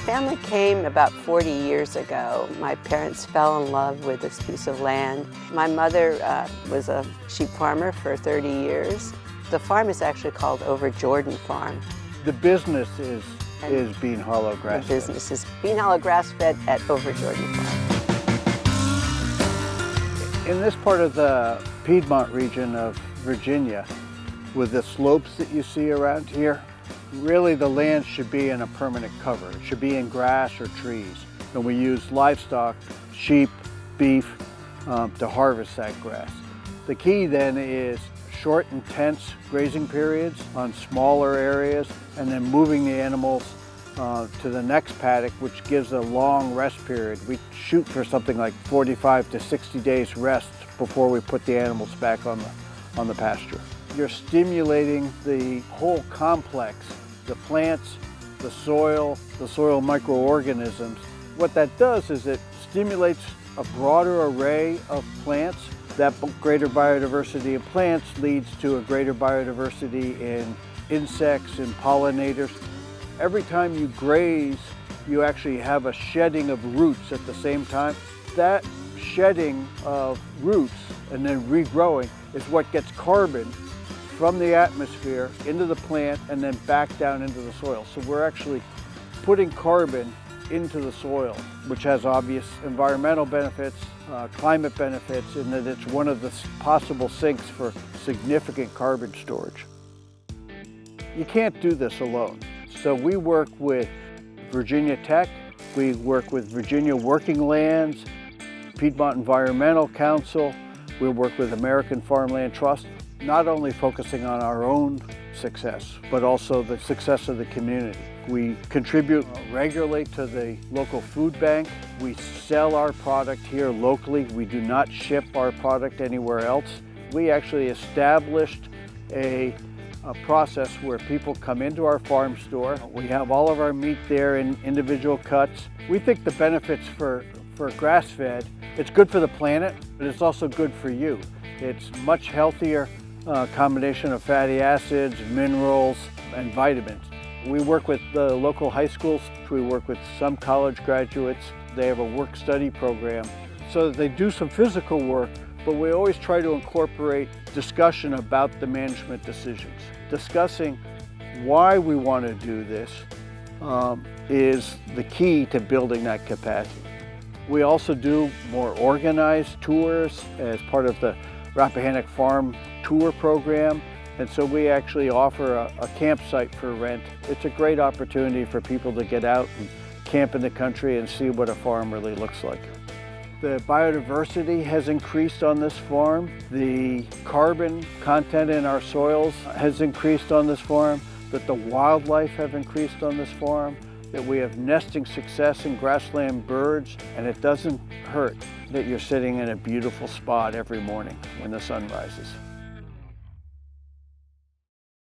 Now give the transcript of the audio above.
family came about 40 years ago. My parents fell in love with this piece of land. My mother was a sheep farmer for 30 years. The farm is actually called Over Jordan Farm. The business is Bean Hollow Grassfed. The business is Bean Hollow Grassfed at Over Jordan Farm. In this part of the Piedmont region of Virginia, with the slopes that you see around here, really the land should be in a permanent cover. It should be in grass or trees. And we use livestock, sheep, beef, to harvest that grass. The key then is short, intense grazing periods on smaller areas, and then moving the animals to the next paddock, which gives a long rest period. We shoot for something like 45 to 60 days rest before we put the animals back on the pasture. You're stimulating the whole complex, the plants, the soil microorganisms. What that does is it stimulates a broader array of plants. That greater biodiversity of plants leads to a greater biodiversity in insects and pollinators. Every time you graze, you actually have a shedding of roots at the same time. That shedding of roots and then regrowing is what gets carbon from the atmosphere into the plant and then back down into the soil. So we're actually putting carbon into the soil, which has obvious environmental benefits, climate benefits, and that it's one of the possible sinks for significant carbon storage. You can't do this alone. So we work with Virginia Tech, we work with Virginia Working Lands, Piedmont Environmental Council, we work with American Farmland Trust, not only focusing on our own success, but also the success of the community. We contribute regularly to the local food bank. We sell our product here locally. We do not ship our product anywhere else. We actually established a process where people come into our farm store. We have all of our meat there in individual cuts. We think the benefits for grass-fed, it's good for the planet, but it's also good for you. It's much healthier combination of fatty acids, minerals, and vitamins. We work with the local high schools. We work with some college graduates. They have a work-study program so that they do some physical work, but we always try to incorporate discussion about the management decisions. Discussing why we want to do this is the key to building that capacity. We also do more organized tours as part of the Rappahannock Farm Tour program, and so we actually offer a campsite for rent. It's a great opportunity for people to get out and camp in the country and see what a farm really looks like. The biodiversity has increased on this farm. The carbon content in our soils has increased on this farm, that the wildlife have increased on this farm, that we have nesting success in grassland birds, and it doesn't hurt that you're sitting in a beautiful spot every morning when the sun rises.